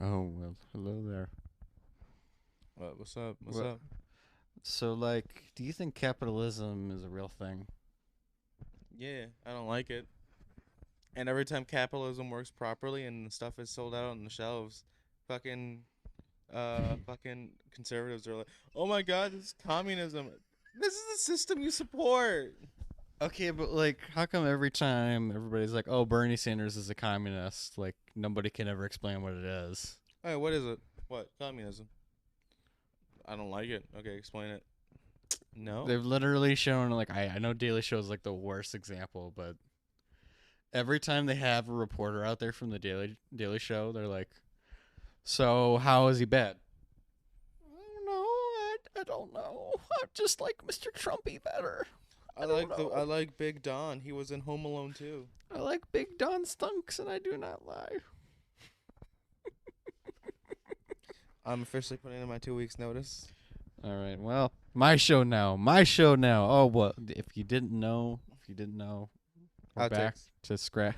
Oh, well, hello there. What's up? What's What? up? So, do you think capitalism is a real thing? Yeah, I don't like it. And every time capitalism works properly and the stuff is sold out on the shelves, fucking fucking conservatives are like, "Oh my god, this is communism. This is the system you support." Okay, but how come every time everybody's like, "Oh, Bernie Sanders is a communist," nobody can ever explain what it is? Hey, what is it? What? Communism. I don't like it. Okay, explain it. No. They've literally shown I know Daily Show is the worst example, but every time they have a reporter out there from the Daily Show, they're like, "So how is he bad?" I don't know. I don't know. I just like Mr. Trumpy better. I don't I know. like Big Don. He was in Home Alone too. I like Big Don Stunks, and I do not lie. I'm officially putting in my 2 weeks notice. All right. Well, my show now. My show now. Oh, what? If you didn't know, we're back Outtakes. to scratch.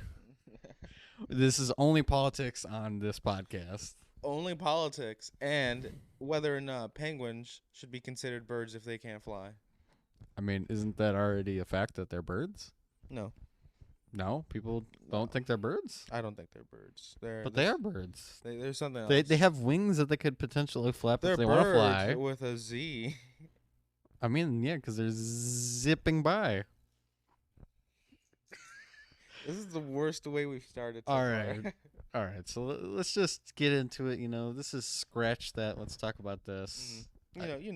This is only politics on this podcast. Only politics and whether or not penguins should be considered birds if they can't fly. I mean, isn't that already a fact that they're birds? No, No, people no, don't think they're birds, I don't think they're birds. but they are birds. There's something else. They have wings that they could potentially flap They're if they want to birds fly. with a Z. I mean, yeah, because they're zipping by. This is the worst way we've started. So All far. right. All right, so let's just get into it. This is scratch that. Let's talk about this. You know what You it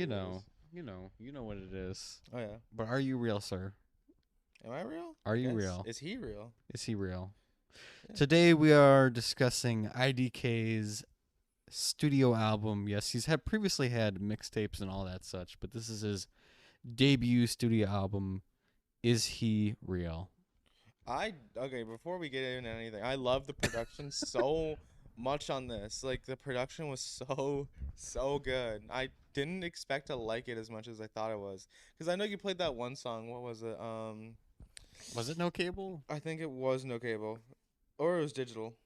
know, is. you know what it is. Oh yeah. But are you real, sir? Am I real? Are you Yes. real? Is he real? Is he real? Yeah. Today we are discussing IDK's studio album. Yes, he's previously had mixtapes and all that such, but this is his debut studio album. Is he real? Okay, before we get into anything, I love the production so much on this. Like the production was so good. I didn't expect to like it as much as I thought it was. Cuz I know you played that one song. What was it? Was it No Cable? I think it was No Cable or it was digital.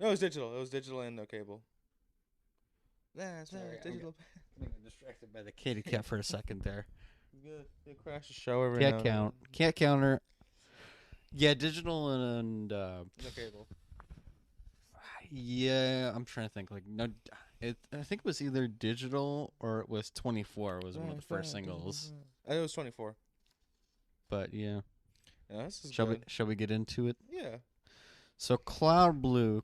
No, it was digital. It was digital and No Cable. That's Sorry, right, digital. I'm getting distracted by the kitty cat for a second there. You crash the show every Cat now count. Cat counter. Yeah, digital and No Cable. yeah, I'm trying to think. I think it was either digital or it was 24 was one of the first singles. It was 24. But yeah, Yeah, this is shall good. we get into it? Yeah. So Cloud Blue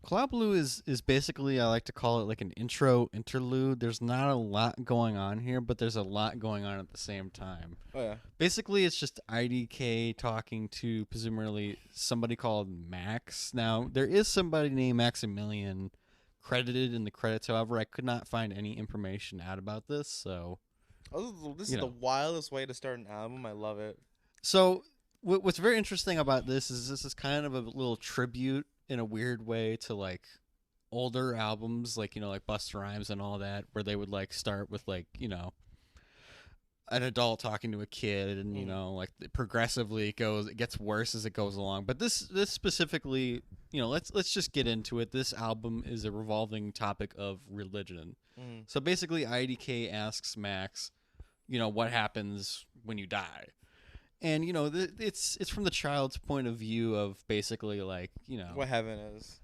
is basically, I like to call it like an interlude. There's not a lot going on here, but there's a lot going on at the same time. Oh yeah. Basically, it's just IDK talking to presumably somebody called Max. Now, there is somebody named Maximilian credited in the credits. However, I could not find any information out about this. So, This is the wildest way to start an album. I love it. So what's very interesting about this is kind of a little tribute in a weird way to older albums, like Busta Rhymes and all that, where they would start with an adult talking to a kid, and progressively it gets worse as it goes along. But this specifically, let's just get into it. This album is a revolving topic of religion. So basically, IDK asks Max, what happens when you die. And it's from the child's point of view of basically What heaven is.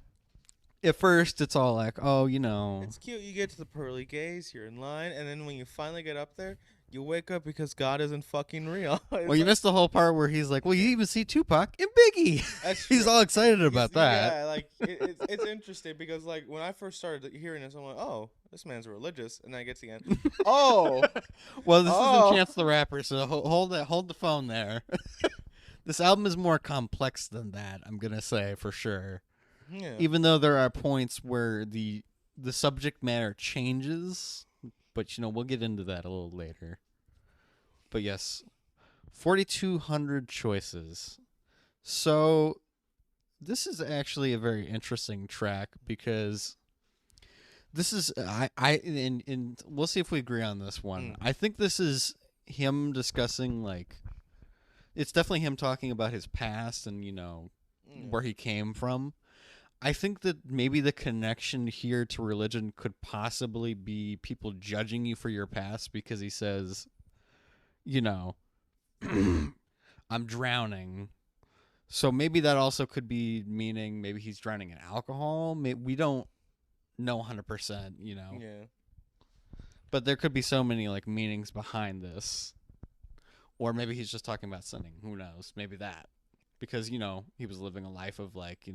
At first it's all It's cute. You get to the pearly gates, you're in line, and then when you finally get up there, you wake up because God isn't fucking real. Well, you missed the whole part where he's like, well, you even see Tupac and Biggie. He's all excited about that. Yeah, it's interesting because when I first started hearing this, I'm like, oh, this man's religious, and then I get to the end. Oh, well, this isn't Chance the Rapper, so hold the phone there. This album is more complex than that, I'm gonna say for sure. Yeah. Even though there are points where the subject matter changes, but we'll get into that a little later. But yes, 4,200 choices. So this is actually a very interesting track because this is and we'll see if we agree on this one. I think this is him discussing it's definitely him talking about his past and where he came from. I think that maybe the connection here to religion could possibly be people judging you for your past because he says, you know, I'm drowning. So maybe that also could be meaning maybe he's drowning in alcohol. We don't know 100%, Yeah. But there could be so many like meanings behind this. Or maybe he's just talking about sinning. Who knows? Maybe that. Because, he was living a life of like,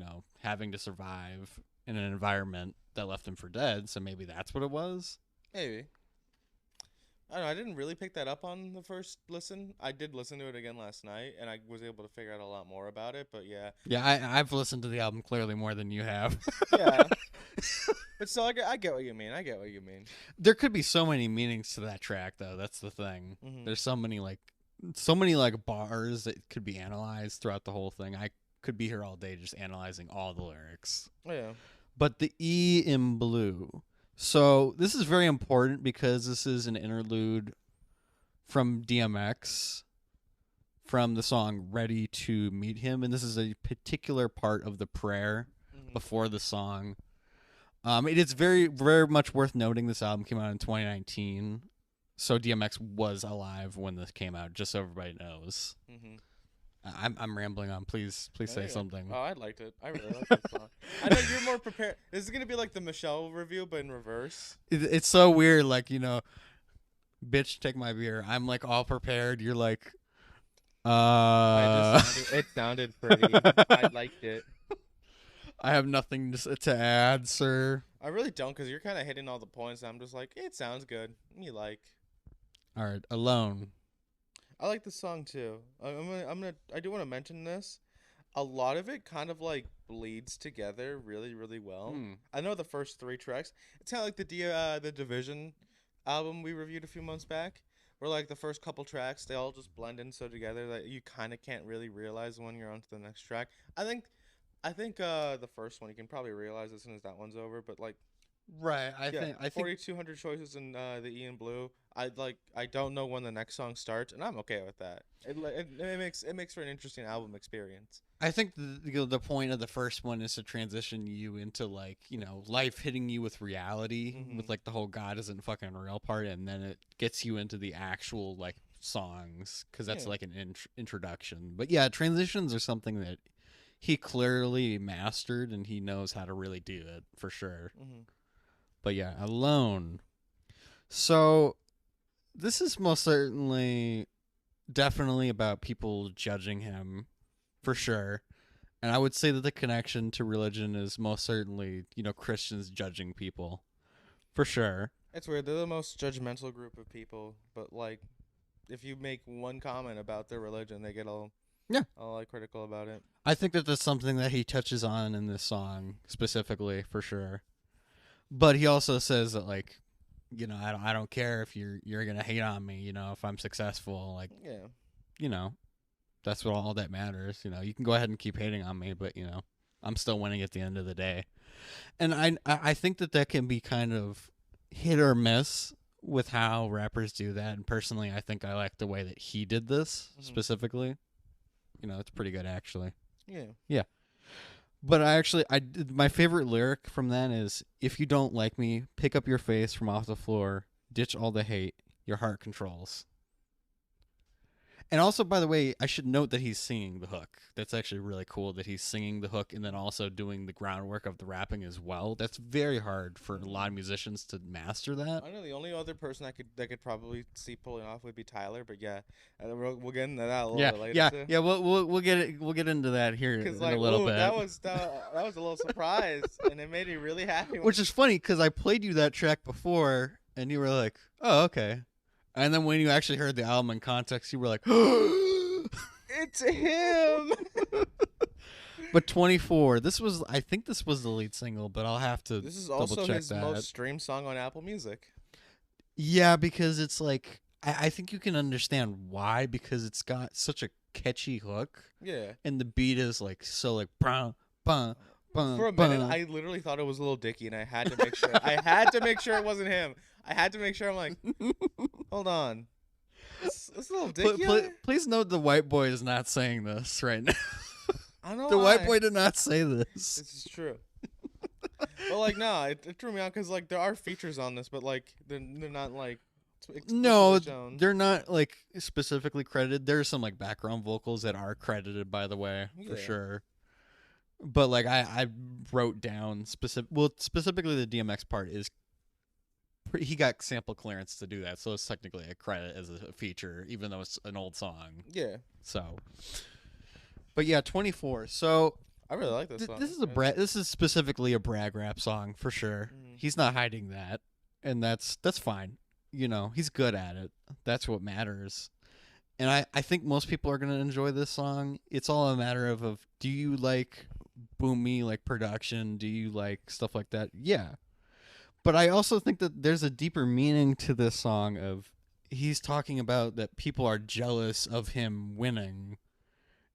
having to survive in an environment that left him for dead. So maybe that's what it was. Maybe. I don't know. I didn't really pick that up on the first listen. I did listen to it again last night, and I was able to figure out a lot more about it. But yeah. Yeah, I've listened to the album clearly more than you have. Yeah. But still, I get what you mean. I get what you mean. There could be so many meanings to that track, though. That's the thing. Mm-hmm. There's so many bars that could be analyzed throughout the whole thing. I could be here all day just analyzing all the lyrics. Oh, yeah. But the E in blue. So this is very important because this is an interlude from DMX from the song Ready to Meet Him. And this is a particular part of the prayer before the song. It is very, very much worth noting this album came out in 2019. So DMX was alive when this came out, just so everybody knows. Mm-hmm. I'm rambling on. Please say something. Oh, I liked it. I really liked the song. I know you're more prepared. This is gonna be like the Michelle review, but in reverse. It's so weird. Like, bitch, take my beer. I'm like all prepared. You're like, It sounded pretty. I liked it. I have nothing to add, sir. I really don't, because you're kind of hitting all the points. I'm just like, it sounds good. You like. All right, Alone. I like the song too. I do want to mention this. A lot of it kind of like bleeds together really, really well. I know the first 3 tracks. It's kind of like the Division album we reviewed a few months back, where like the first couple tracks they all just blend in so together that you kind of can't really realize when you're onto the next track. I think the first one you can probably realize as soon as that one's over, but like. Right, I think 4,200 choices in the E in blue. I don't know when the next song starts, and I'm okay with that. It makes for an interesting album experience. I think the point of the first one is to transition you into like life hitting you with reality, with like the whole God isn't fucking real part, and then it gets you into the actual like songs because that's like an introduction. But yeah, transitions are something that he clearly mastered, and he knows how to really do it for sure. But yeah, Alone. So this is most certainly definitely about people judging him for sure. And I would say that the connection to religion is most certainly, Christians judging people for sure. It's weird. They're the most judgmental group of people, but like if you make one comment about their religion, they get all like critical about it. I think that that's something that he touches on in this song specifically for sure. But he also says that like, I don't care if you're gonna hate on me, if I'm successful, like, that's what all that matters. You can go ahead and keep hating on me, but I'm still winning at the end of the day. And I think that can be kind of hit or miss with how rappers do that. And personally, I think I like the way that he did this specifically. It's pretty good actually. Yeah. But my favorite lyric from that is, if you don't like me, pick up your face from off the floor, ditch all the hate, your heart controls. And also, by the way, I should note that he's singing the hook. That's actually really cool that he's singing the hook and then also doing the groundwork of the rapping as well. That's very hard for a lot of musicians to master that. I know the only other person that could probably see pulling off would be Tyler, but yeah, we'll get into that a little bit later. Yeah. We'll get into that here in a little bit. That was a little surprise, and it made me really happy. Which is funny because I played you that track before, and you were like, "Oh, okay." And then when you actually heard the album in context, you were like, "It's him." But 24, I think this was the lead single, but I'll have to. This is double also check his that. most streamed song on Apple Music. Yeah, because it's like I think you can understand why, because it's got such a catchy hook. Yeah. And the beat is like so like bum bum. For a minute, I literally thought it was Lil Dicky, and I had to make sure. I had to make sure it wasn't him. I had to make sure. I'm like, hold on. It's Lil Dicky. Please note the white boy is not saying this right now. I know the white boy did not say this. This is true. But like, nah, it threw me out because like there are features on this, but like they're not like explicitly No, shown. they're not like specifically credited. There's some like background vocals that are credited, by the way, for Yeah. sure. But like I wrote down specifically the DMX part is he got sample clearance to do that, so it's technically a credit as a feature, even though it's an old song. Yeah. So, but yeah, 24. So I really like this song. this is this is specifically a brag rap song for sure. He's not hiding that, and that's fine. You know, he's good at it. That's what matters. And I think most people are gonna enjoy this song. It's all a matter of do you like boomy like production? Do you like stuff like that? Yeah. But I also think that there's a deeper meaning to this song of he's talking about that people are jealous of him winning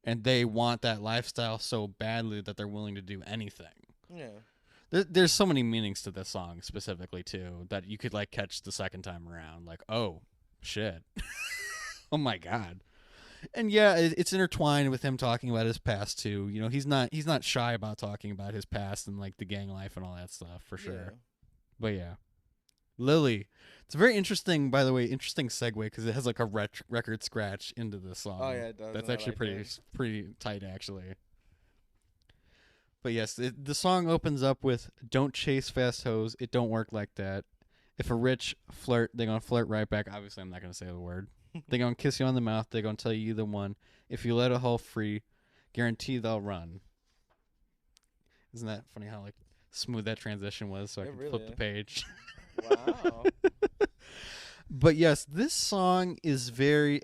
and they want that lifestyle so badly that they're willing to do anything. Yeah. There's so many meanings to this song specifically too that you could like catch the second time around like, "Oh, shit." Oh my god. And yeah, it's intertwined with him talking about his past too. You know, he's not shy about talking about his past and like the gang life and all that stuff for sure. Yeah. But yeah, Lily. It's a very interesting, by the way, interesting segue because it has like a record scratch into the song. Oh yeah, it does. That's and I actually like that. pretty tight actually. But yes, the song opens up with "Don't chase fast hoes. It don't work like that. If a rich flirt, they gonna flirt right back." Obviously, I'm not gonna say the word. They gonna kiss you on the mouth. They gonna tell you the one. If you let a hoe free, guarantee they'll run. Isn't that funny how like smooth that transition was? So I It could really flip the is. page. Wow. But yes, this song is very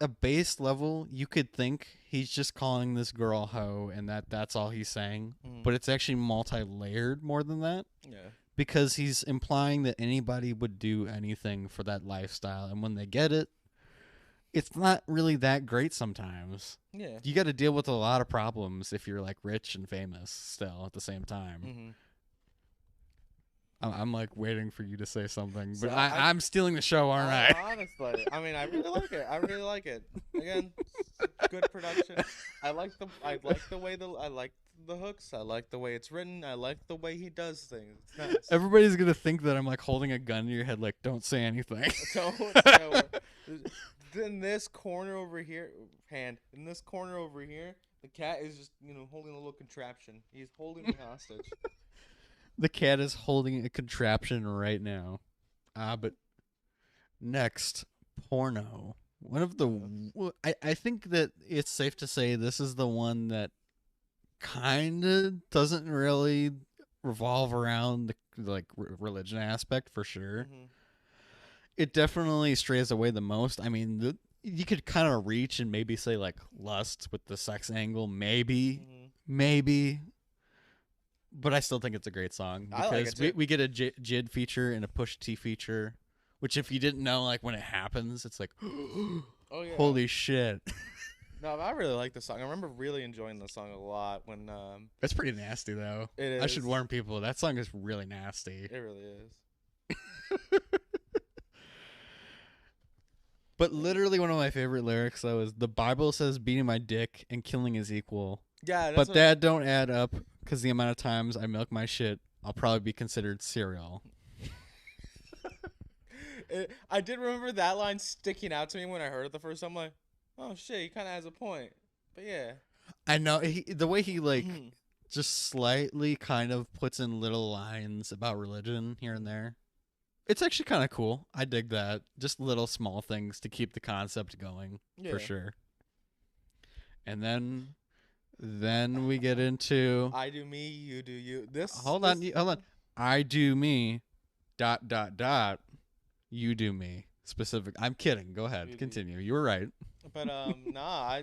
a base level. You could think he's just calling this girl a hoe, and that's all he's saying. But it's actually multi-layered more than that. Yeah. Because he's implying that anybody would do anything for that lifestyle, and when they get it, it's not really that great sometimes. Yeah. You got to deal with a lot of problems if you're like rich and famous still at the same time. Mm-hmm. I'm like waiting for you to say something, So but I'm stealing the show, aren't I? Honestly, I mean, I really like it. I really like it. Again, good production. I like the hooks. I like the way it's written. I like the way he does things. It's nice. Everybody's gonna think that I'm like holding a gun to your head, like don't say anything. In this corner over here, in this corner over here, the cat is just holding a little contraption. He's holding me hostage. The cat is holding a contraption right now. But next, porno. One of the I think that it's safe to say this is the one that kind of doesn't really revolve around the like religion aspect for sure. Mm-hmm. It definitely strays away the most. I mean, you could kind of reach and maybe say like lust with the sex angle, maybe. But I still think it's a great song because I like it too. we get a Jid feature and a Push T feature, which if you didn't know, like when it happens, it's like, oh yeah, holy shit. No, I really like the song. I remember really enjoying the song a lot when That's pretty nasty though. It is. I should warn people that song is really nasty. It really is. But literally one of my favorite lyrics though is the Bible says beating my dick and killing is equal. Yeah, But that don't add up because the amount of times I milk my shit, I'll probably be considered cereal. I did remember that line sticking out to me when I heard it the first time. I'm like, oh shit, he kind of has a point. But yeah, I know the way he like just slightly kind of puts in little lines about religion here and there. It's actually kind of cool. I dig that. Just little small things to keep the concept going for sure. And then we get into I do me, you do you. Hold on. I do me. ... You do me. Specific. I'm kidding. Go ahead. Continue. You were right. But nah,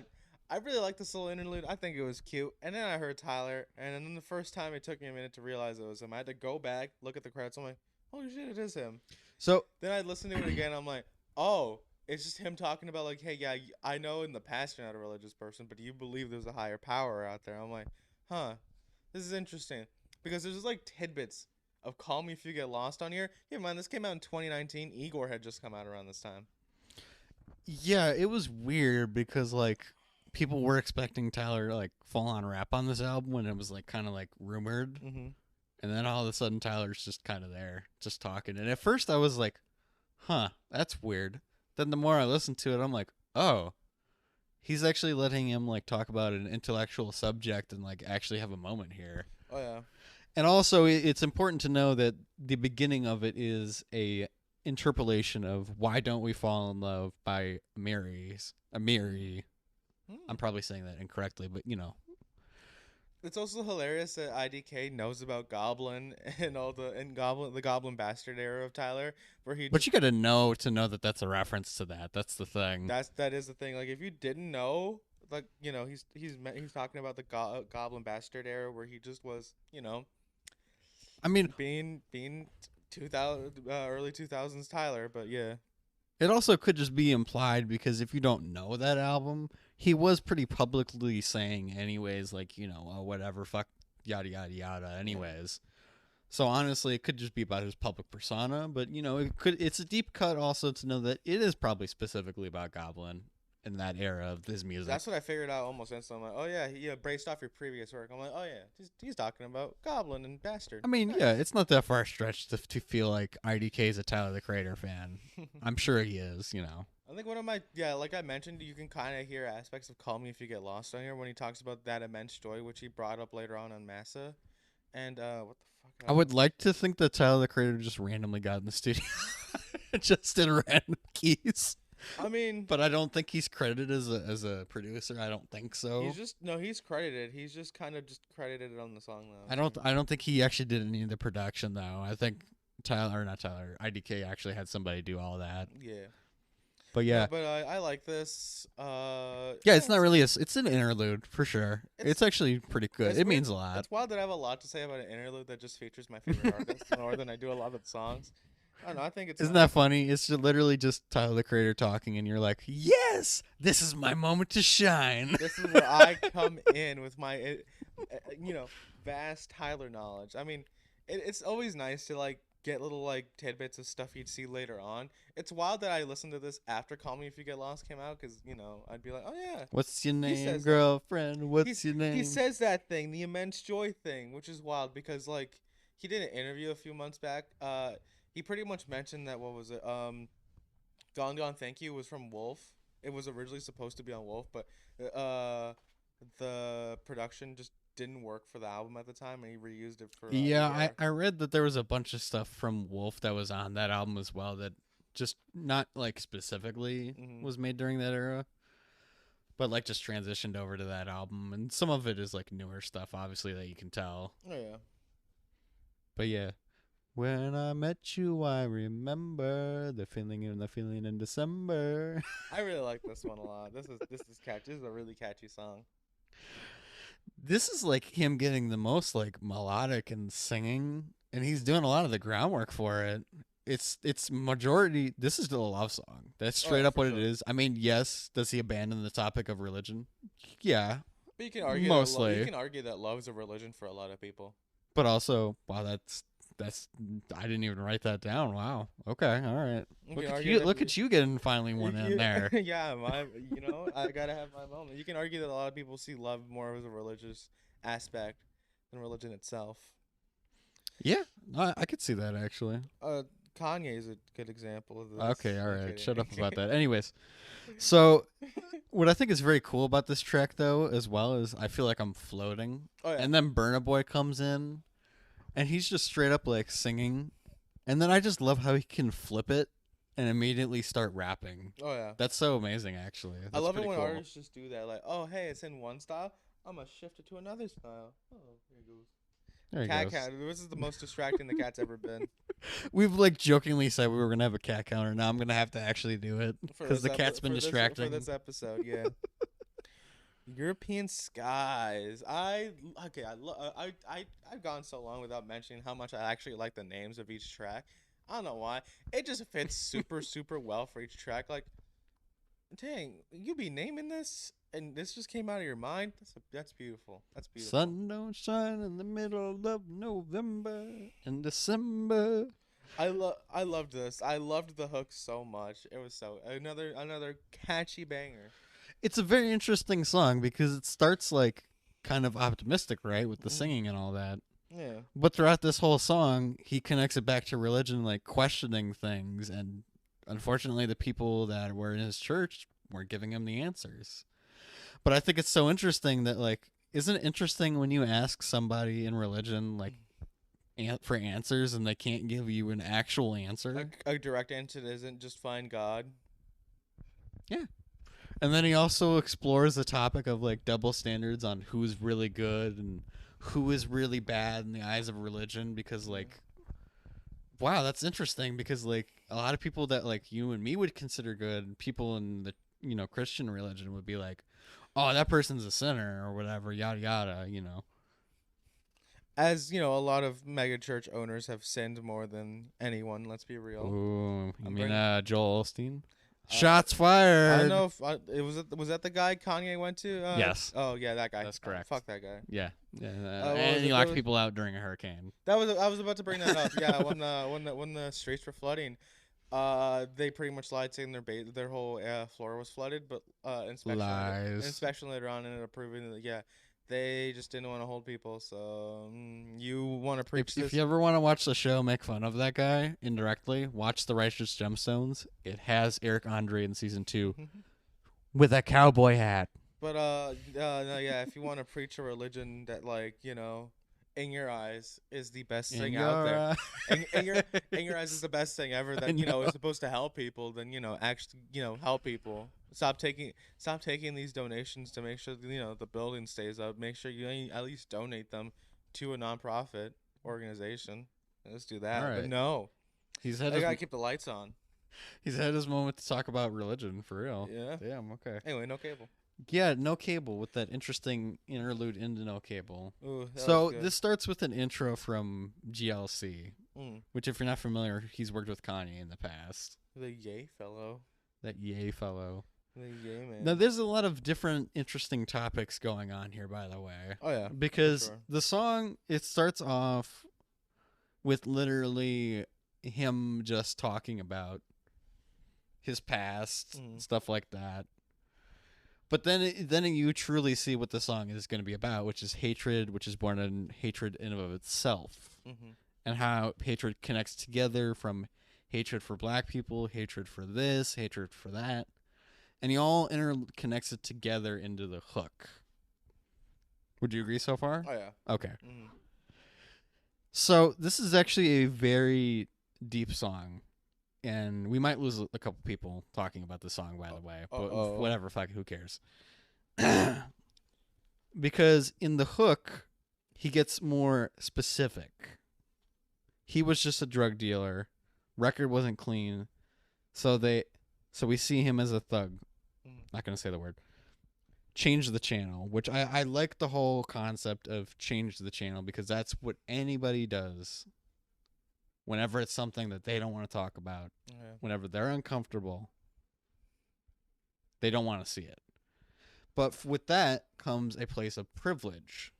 I really like this little interlude. I think it was cute. And then I heard Tyler, and then the first time it took me a minute to realize it was him. I had to go back, look at the credits. I'm like, holy shit, it is him. So then I listened to it again. I'm like, oh, it's just him talking about like, hey, yeah, I know in the past you're not a religious person, but do you believe there's a higher power out there? I'm like, huh, this is interesting because there's just like tidbits of Call Me If You Get Lost on here. Yeah, man, this came out in 2019. Igor had just come out around this time. Yeah, it was weird because like people were expecting Tyler to like full on rap on this album when it was like kind of like rumored. Mm-hmm. And then all of a sudden Tyler's just kind of there, just talking. And at first I was like, huh, that's weird. Then the more I listened to it, I'm like, oh, he's actually letting him like talk about an intellectual subject and like actually have a moment here. Oh yeah. And also, it's important to know that the beginning of it is a interpolation of "Why Don't We Fall in Love" by Amiri. I'm probably saying that incorrectly, but you know. It's also hilarious that IDK knows about Goblin and the Goblin Bastard era of Tyler, where he. But you got to know that that's a reference to that. That's the thing. That is the thing. Like if you didn't know, like he's talking about the Goblin Bastard era where he just was I mean, being 2000 early 2000s Tyler, but yeah. it also could just be implied because if you don't know that album, he was pretty publicly saying anyways, like, oh, whatever, fuck, yada, yada, yada, anyways. So honestly, it could just be about his public persona, but, it's a deep cut also to know that it is probably specifically about Goblin in that era of his music. That's what I figured out almost instantly. I'm like, oh yeah, he braced off your previous work. I'm like, oh yeah, he's talking about Goblin and Bastard. I mean, Nice. yeah, it's not that far stretched to feel like IDK is a Tyler the Creator fan. I'm sure he is, I think one of like I mentioned, you can kind of hear aspects of "Call Me If You Get Lost" on here when he talks about that immense joy, which he brought up later on Massa. And what the fuck? I would like to think that Tyler the Creator just randomly got in the studio, just in random keys. I mean, but I don't think he's credited as a producer. I don't think so. He's credited. He's just kind of just credited on the song though. I don't think he actually did any of the production though. I think IDK actually had somebody do all that. Yeah. But yeah. But I like this. Yeah, it's not really it's an interlude for sure. It's actually pretty good. It means a lot. It's wild that I have a lot to say about an interlude that just features my favorite artist more than I do a lot of the songs. I don't know. I think it's. Isn't that funny? It's literally just Tyler the Creator talking, and you're like, "Yes, this is my moment to shine." This is where I come in with my, vast Tyler knowledge. I mean, it's always nice to like get little like tidbits of stuff you'd see later on. It's wild that I listened to this after "Call Me If You Get Lost" came out because I'd be like, "Oh yeah, what's your name, girlfriend? What's your name?" He says that thing, the immense joy thing, which is wild because like he did an interview a few months back. He pretty much mentioned that what was it? Gone Gone Thank You was from Wolf. It was originally supposed to be on Wolf, but the production just didn't work for the album at the time, and he reused it for. Yeah, I read that there was a bunch of stuff from Wolf that was on that album as well that just not like specifically was made during that era, but like just transitioned over to that album, and some of it is like newer stuff, obviously that you can tell. Oh yeah. But yeah. When I met you, I remember the feeling in December. I really like this one a lot. This is catchy. This is a really catchy song. This is like him getting the most like melodic and singing, and he's doing a lot of the groundwork for it. It's majority. This is still a love song. That's straight up what it is. I mean, yes. Does he abandon the topic of religion? Yeah. But you can argue mostly. You can argue that love is a religion for a lot of people. But also, wow, that's I didn't even write that down. Wow. Okay. All right. Look at you getting finally one in there. Yeah, I gotta have my moment. You can argue that a lot of people see love more as a religious aspect than religion itself. Yeah, I could see that actually. Kanye is a good example of this. Okay, all right. Shut up about that. Anyways, so what I think is very cool about this track though, as well, is I feel like I'm floating. Oh yeah. And then Burna Boy comes in. And he's just straight up like singing. And then I just love how he can flip it and immediately start rapping. Oh, yeah. That's so amazing, actually. That's I love it when cool. artists just do that. Like, oh, hey, it's in one style. I'm going to shift it to another style. Oh, here it goes. There he cat goes. count. This is the most distracting the cat's ever been. We've like jokingly said we were going to have a cat counter. Now I'm going to have to actually do it. Because the cat's been distracting. For this episode, yeah. European Skies. I've gone so long without mentioning how much I actually like the names of each track. I don't know why. It just fits super well for each track. Like, dang, you be naming this, and this just came out of your mind. That's beautiful. That's beautiful. Sun don't shine in the middle of November and December. I loved this. I loved the hook so much. It was another catchy banger. It's a very interesting song because it starts like kind of optimistic, right, with the singing and all that. Yeah. But throughout this whole song, he connects it back to religion, like questioning things. And unfortunately, the people that were in his church weren't giving him the answers. But I think it's so interesting that, like, isn't it interesting when you ask somebody in religion, like, for answers and they can't give you an actual answer? A direct answer isn't just find God. Yeah. And then he also explores the topic of like double standards on who's really good and who is really bad in the eyes of religion because like wow, that's interesting because like a lot of people that like you and me would consider good, people in the Christian religion would be like, "Oh, that person's a sinner" or whatever, yada yada. As you know, a lot of mega church owners have sinned more than anyone. Let's be real. Ooh, you I'm mean bring, Joel Osteen? uh, Shots I don't fired. know if it was that the guy Kanye went to. Yes, Oh yeah, that guy. that's correct. Fuck that guy. Yeah, What and was he it? locked people out during a hurricane. That was I was about to bring that up. Yeah, when the streets were flooding, they pretty much lied saying their whole floor was flooded, but Lies. inspection later on ended up proving that yeah, they just didn't want to hold people. So you want to preach If this? you ever want to watch the show, make fun of that guy indirectly, watch The Righteous Gemstones. It has Eric Andre in season 2 with a cowboy hat. But no, yeah, if you want to preach a religion that like in your eyes is the best In thing your out there, eyes. in your eyes is the best thing ever I that is know. supposed to help people, then actually help people. Stop taking these donations to make sure the building stays up. Make sure you at least donate them to a nonprofit organization. Let's do that. All But right. no, He's had I his gotta keep the lights on. he's had his moment to talk about religion for real. Yeah. Damn. Okay. Anyway, no cable. Yeah, No Cable with that interesting interlude into No Cable. Ooh, that was So good. this starts with an intro from GLC, Mm. which if you're not familiar, he's worked with Kanye in the past. The yay fellow. That yay fellow. The yay man. Now, there's a lot of different interesting topics going on here, by the way. Oh yeah. Because sure. the song, it starts off with literally him just talking about his past, stuff like that. But then you truly see what the song is going to be about, which is hatred, which is born in hatred in and of itself. And how hatred connects together from hatred for black people, hatred for this, hatred for that. And he all interconnects it together into the hook. Would you agree so far? Oh yeah. Okay. So this is actually a very deep song. And we might lose a couple people talking about the song, by the way. But whatever, fuck, who cares? Because in the hook, he gets more specific. He was just a drug dealer. Record wasn't clean. So we see him as a thug. Not going to say the word. Change the channel, which I like the whole concept of change the channel because that's what anybody does whenever it's something that they don't want to talk about. Yeah. Whenever they're uncomfortable, they don't want to see it. But with that comes a place of privilege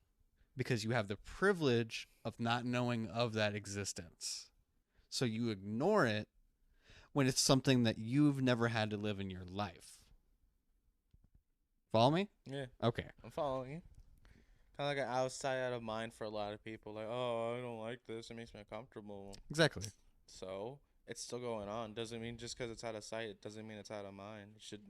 because you have the privilege of not knowing of that existence. So you ignore it when it's something that you've never had to live in your life. Follow me? Yeah. Okay. I'm following you. Kind of like an outside out of mind for a lot of people. Like, oh, I don't like this. It makes me uncomfortable. Exactly. So it's still going on. Doesn't mean just because it's out of sight, it doesn't mean it's out of mind. It should,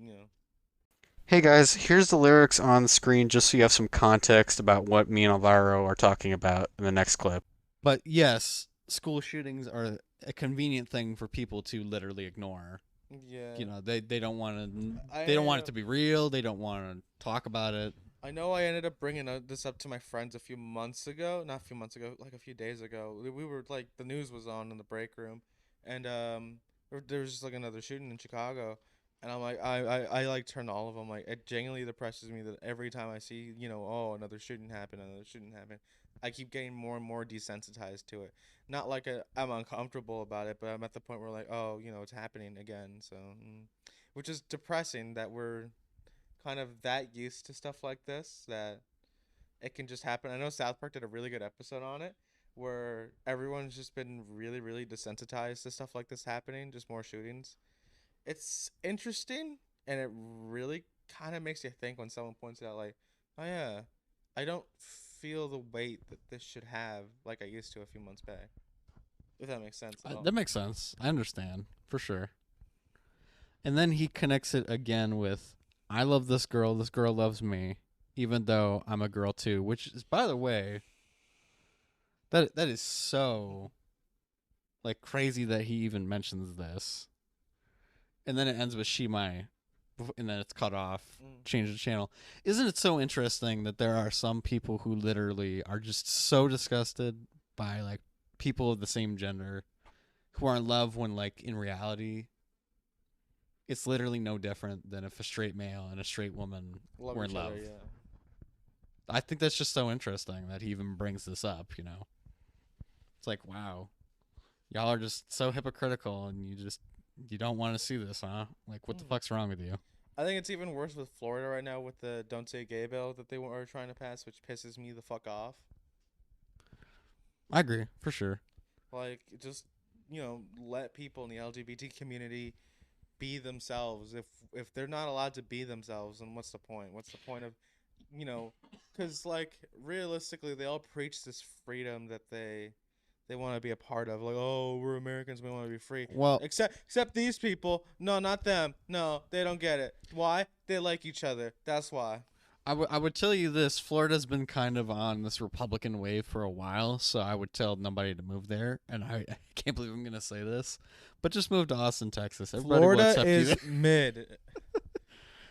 Hey guys, here's the lyrics on the screen just so you have some context about what me and Alvaro are talking about in the next clip. But yes, school shootings are a convenient thing for people to literally ignore. Yeah. They don't want to. They don't want it to be real. They don't want to talk about it. I know I ended up bringing this up to my friends a few months ago. Not a few months ago, like a few days ago. We were like, the news was on in the break room, and there was just like another shooting in Chicago, and I'm like, I like turn to all of them. Like, it genuinely depresses me that every time I see, oh, another shooting happened, I keep getting more and more desensitized to it. Not like I'm uncomfortable about it, but I'm at the point where like, oh, it's happening again. So, which is depressing that we're kind of that used to stuff like this that it can just happen. I know South Park did a really good episode on it where everyone's just been really, really desensitized to stuff like this happening, just more shootings. It's interesting and it really kind of makes you think when someone points it out like, oh yeah, I don't feel the weight that this should have like I used to a few months back. If that makes sense at all. That makes sense. I understand for sure. And then he connects it again with, "I love this girl. This girl loves me, even though I'm a girl too." Which is, by the way, that is so like crazy that he even mentions this. And then it ends with "she my," and then it's cut off. Change the channel. Isn't it so interesting that there are some people who literally are just so disgusted by like people of the same gender who are in love when like in reality it's literally no different than if a straight male and a straight woman Love were in each love. other, yeah. I think that's just so interesting that he even brings this up, you know. It's like, wow. Y'all are just so hypocritical and you don't want to see this, huh? Like, what the fuck's wrong with you? I think it's even worse with Florida right now with the "Don't Say Gay" bill that they are trying to pass, which pisses me the fuck off. I agree, for sure. Like, just let people in the LGBT community be themselves. If they're not allowed to be themselves, then what's the point? What's the point of, because like realistically, they all preach this freedom that they want to be a part of. Like, oh, we're Americans, we want to be free. Well, Except these people. No, not them. No, they don't get it. Why? They like each other. That's why. I would tell you this: Florida's been kind of on this Republican wave for a while, so I would tell nobody to move there. And I can't believe I'm gonna say this, but just move to Austin, Texas. Everybody will Florida accept is you. mid.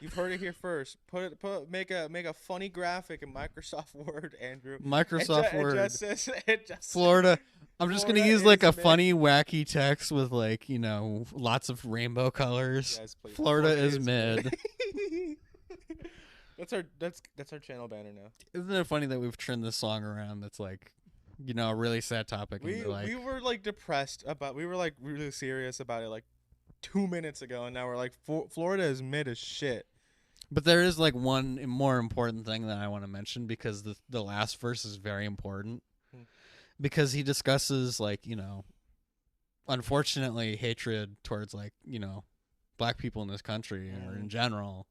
You've heard it here first. Make a funny graphic in Microsoft Word, Andrew. Microsoft Word. It just Florida. I'm just gonna Florida use like a is mid. funny, wacky text with like lots of rainbow colors. Yes, please. Florida is mid. That's our channel banner now. Isn't it funny that we've turned this song around? That's like, a really sad topic. We were like depressed about. We were like really serious about it like 2 minutes ago, and now we're like Florida is mid as shit. But there is like one more important thing that I want to mention because the last verse is very important because he discusses like unfortunately hatred towards like black people in this country or in general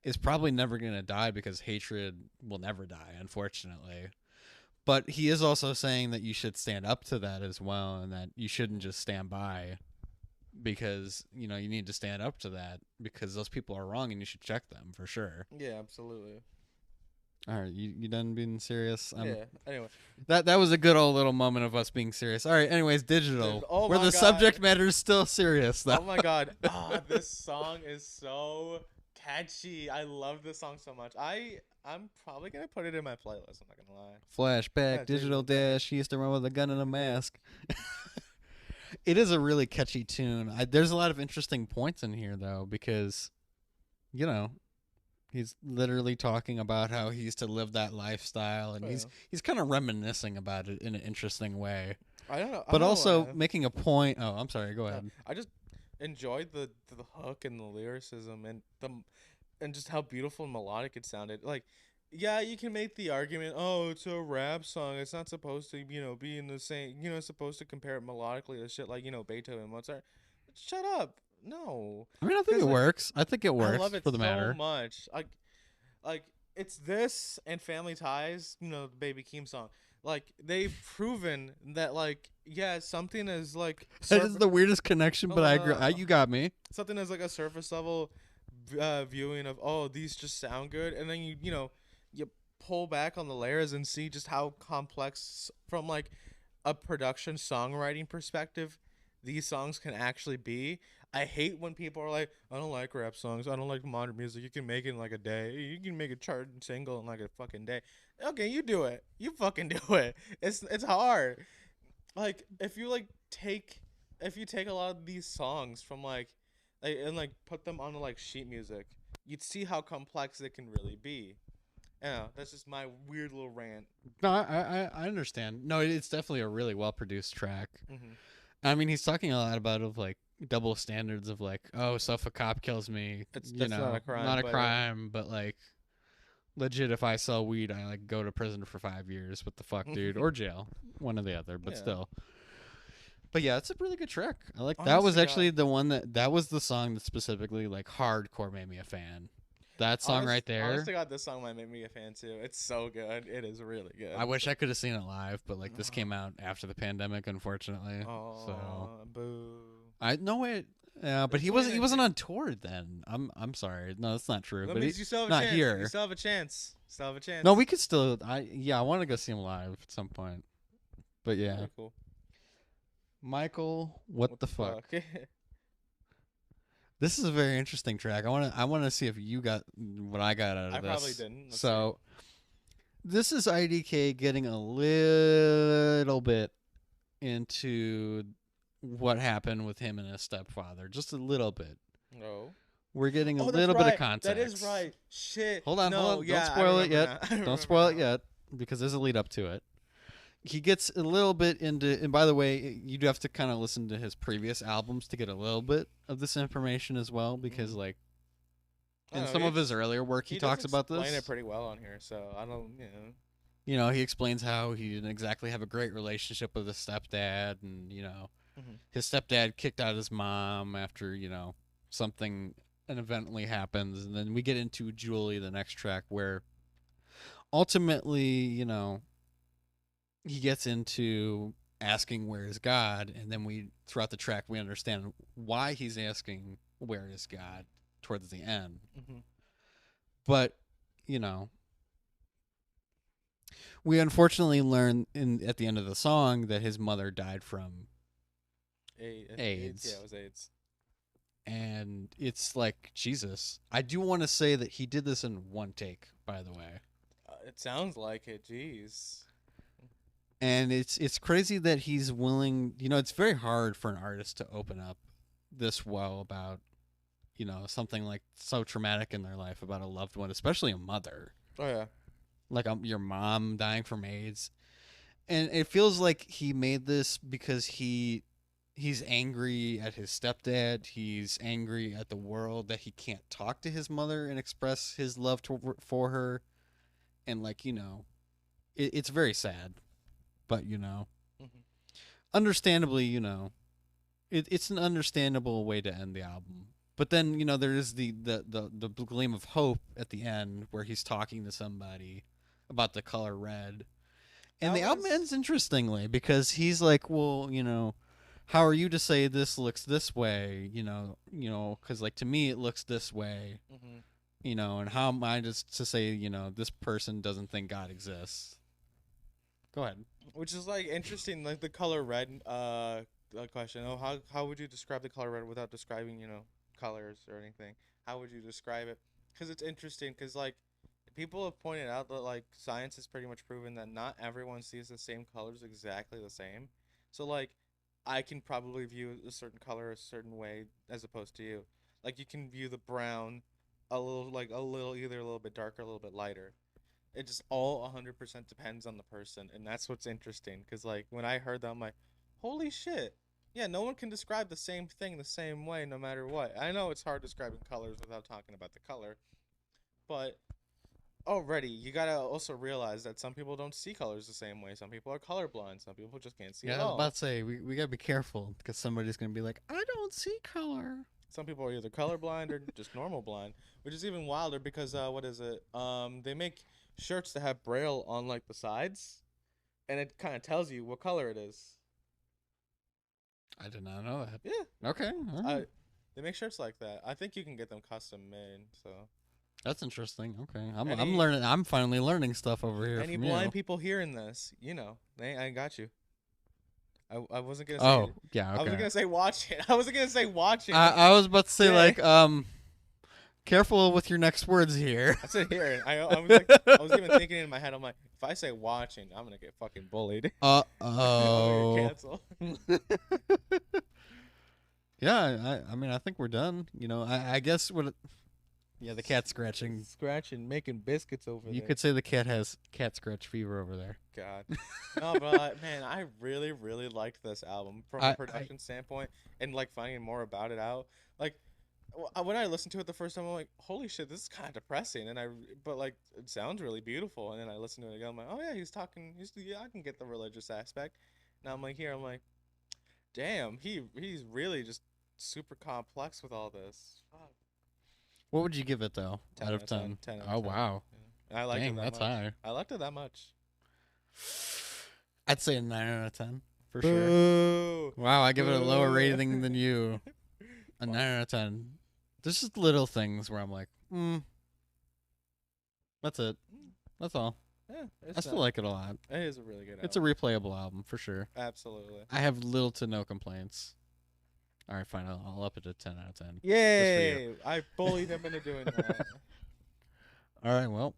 is probably never going to die because hatred will never die, unfortunately. But he is also saying that you should stand up to that as well and that you shouldn't just stand by because, you need to stand up to that because those people are wrong and you should check them for sure. Yeah, absolutely. All right, you done being serious? Yeah, anyway. That was a good old little moment of us being serious. All right, anyways, digital. Oh where my the God. subject matter is still serious, though. Oh my God. This song is so catchy. I love this song so much. I'm probably gonna put it in my playlist. I'm not gonna lie. Flashback, Yeah, digital dash. He used to run with a gun and a mask. It is a really catchy tune. There's a lot of interesting points in here, though, because, he's literally talking about how he used to live that lifestyle, and he's kind of reminiscing about it in an interesting way. I don't know. But also making a point. Oh, I'm sorry. Go ahead. I just enjoyed the hook and the lyricism and just how beautiful and melodic it sounded. Like, yeah, you can make the argument, oh, it's a rap song. It's not supposed to, be in the same, it's supposed to compare it melodically to shit like, Beethoven, Mozart. Shut up. No. I mean, I think it works. I think it works I love it for the so matter. much. Like it's this and Family Ties, the Baby Keem song. Like, they've proven that, like, yeah, something is like That is the weirdest connection, but I agree. You got me. Something is like a surface level viewing of, oh, these just sound good, and then you pull back on the layers and see just how complex from like a production songwriting perspective these songs can actually be. I hate when people are like, I don't like rap songs. I don't like modern music. You can make it in like a day. You can make a chart single in like a fucking day. Okay, you do it. You fucking do it. It's hard. Like, if you take a lot of these songs from and put them onto like sheet music, you'd see how complex it can really be. Yeah, that's just my weird little rant. No, I understand. No, it's definitely a really well produced track. Mm-hmm. I mean, he's talking a lot about like double standards of like, oh, so if a cop kills me, That's not a crime. not a crime, but like legit, if I sell weed, I like go to prison for 5 years. What the fuck, dude? Or jail, one or the other. But still. But yeah, it's a really good track. I like that. Was actually the one that was the song that specifically like hardcore made me a fan. That song right there. Honest to God, this song might make me a fan too. It's so good. It is really good. I wish I could have seen it live, but like this came out after the pandemic, unfortunately. So Oh, boo. I no it. Yeah, but It's he wasn't 2019. on tour then. I'm sorry. No, that's not true. That But means you still have a not chance. You here. still have a chance. Still have a No, chance. we could still. I want to go see him live at some point. But yeah, Very cool. Michael, what What the the fuck? fuck? This is a very interesting track. I want to see if you got what I got out of I this. probably didn't. Let's So this is IDK getting a little bit into what happened with him and his stepfather, just a little bit. see. No. We're getting a Oh, that's little bit of right. context. That is right. Shit. Hold on, no, hold on. Yeah, Don't spoil it remember yet. now. I remember Don't spoil it now. yet because there's a lead up to it. He gets a little bit into, and by the way, you do have to kind of listen to his previous albums to get a little bit of this information as well, because Mhm. like I in don't know, some of his earlier work, he does talks about explain this. it pretty well on here, so I don't. He explains how he didn't exactly have a great relationship with his stepdad, and Mhm. his stepdad kicked out his mom after something an evently happens, and then we get into Julie, the next track, where ultimately he gets into asking where is God, and then we throughout the track we understand why he's asking where is God towards the end. Mhm. But you know we unfortunately learn at the end of the song that his mother died from AIDS. Yeah, it was AIDS. And it's like, Jesus. I do want to say that he did this in one take, by the way. It sounds like it. Jeez. And it's crazy that he's willing. It's very hard for an artist to open up this well about something like so traumatic in their life about a loved one, especially a mother. Oh yeah. Like your mom dying from AIDS. And it feels like he made this because he's angry at his stepdad. He's angry at the world that he can't talk to his mother and express his love for her. And it's very sad. But Mhm. understandably, it's an understandable way to end the album. But then there is the gleam of hope at the end where he's talking to somebody about the color red, and That the album was- ends interestingly because he's like, well, how are you to say this looks this way? Because like to me it looks this way. Mhm. And how am I just to say this person doesn't think God exists? Go ahead. Which is like interesting, like the color red. Question. Oh, how would you describe the color red without describing colors or anything? How would you describe it? Because it's interesting. Because like people have pointed out that like science has pretty much proven that not everyone sees the same colors exactly the same. So like I can probably view a certain color a certain way as opposed to you. Like you can view the brown a little either a little bit darker, a little bit lighter. It just all 100% depends on the person, and that's what's interesting because like when I heard that I'm like, holy shit. Yeah, no one can describe the same thing the same way no matter what. I know it's hard describing colors without talking about the color, but already you gotta also realize that some people don't see colors the same way. Some people are colorblind. Some people just can't see Yeah, at I was all. about to say we gotta be careful because somebody's gonna be like, I don't see color. Some people are either colorblind or just normal blind, which is even wilder because what is it? They make shirts that have braille on like the sides, and it kind of tells you what color it is. I did not know that. Yeah, Okay, all right. they make shirts like that. I think you can get them custom made. So That's interesting. Okay, I'm any learning. I'm finally learning stuff over here any from blind you. people hearing this, I got you. I wasn't gonna say Oh it. yeah, I wasn't okay. gonna say watching. I wasn't gonna say watching. I was about to say Yeah. like careful with your next words here. I said here. I was like, I was even thinking in my head. I'm like, if I say watching, I'm gonna get fucking bullied. I'm gonna Oh. get canceled. Yeah, I mean I think we're done. I guess yeah, the cat scratching. Scratching, making biscuits over You there. could say the cat has cat scratch fever over there. God. No, but man, I really, really liked this album from a production standpoint and like finding more about it out. Like when I listened to it the first time, I'm like, holy shit, this is kind of depressing. But like, it sounds really beautiful. And then I listened to it again. I'm like, oh yeah, he's talking. Yeah, I can get the religious aspect. Now I'm like, here, I'm like, damn, he's really just super complex with all this. Fuck. What would you give it though? 10 Out of 10. 10 out Oh of 10. wow. Yeah. I liked Dang, it that that's much. high. I liked it that much. I'd say a 9 out of 10 for sure. Boo. Wow, I give it a lower Boo. rating than you. A Wow. 9 out of 10. There's just little things where I'm like, that's it. That's all. Yeah, I still like it a lot. It is a really good album. It's a replayable album for sure. Absolutely. I have little to no complaints. All right, fine. I'll up it to 10 out of 10. Yay! I bullied him into doing that. All right, well,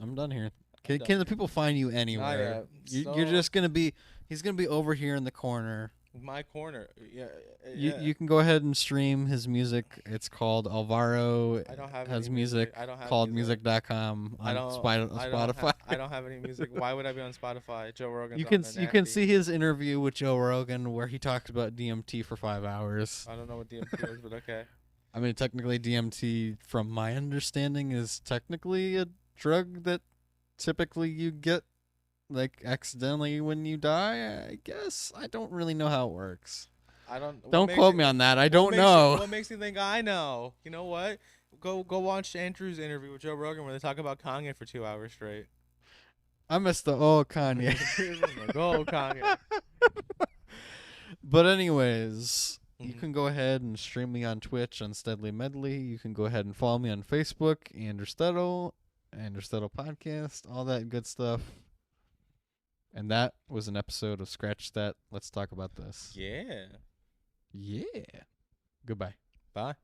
I'm done here. I'm Can the done. people find you anywhere? yet. You're just gonna be. He's gonna be over here in the corner. My corner. Yeah. You can go ahead and stream his music. It's called Alvaro I don't have has any music I don't have called music. music.com on I don't, Spotify. I don't have any music. Why would I be on Spotify? Joe Rogan's You on can there, you can nasty. see his interview with Joe Rogan where he talked about DMT for 5 hours. I don't know what DMT is, but okay. I mean, technically DMT, from my understanding, is technically a drug that typically you get like accidentally when you die. I guess I don't really know how it works. I don't. what Don't makes quote you- me on that. I what don't makes know. what makes you think I know? You know what? Go watch Andrew's interview with Joe Rogan where they talk about Kanye for 2 hours straight. I missed the Kanye. Go Kanye. But anyways, you Mhm. can go ahead and stream me on Twitch on Steadily Medley. You can go ahead and follow me on Facebook, Andrew Steddle Podcast, all that good stuff. And that was an episode of Scratch That. Let's talk about this. Yeah. Yeah. Goodbye. Bye.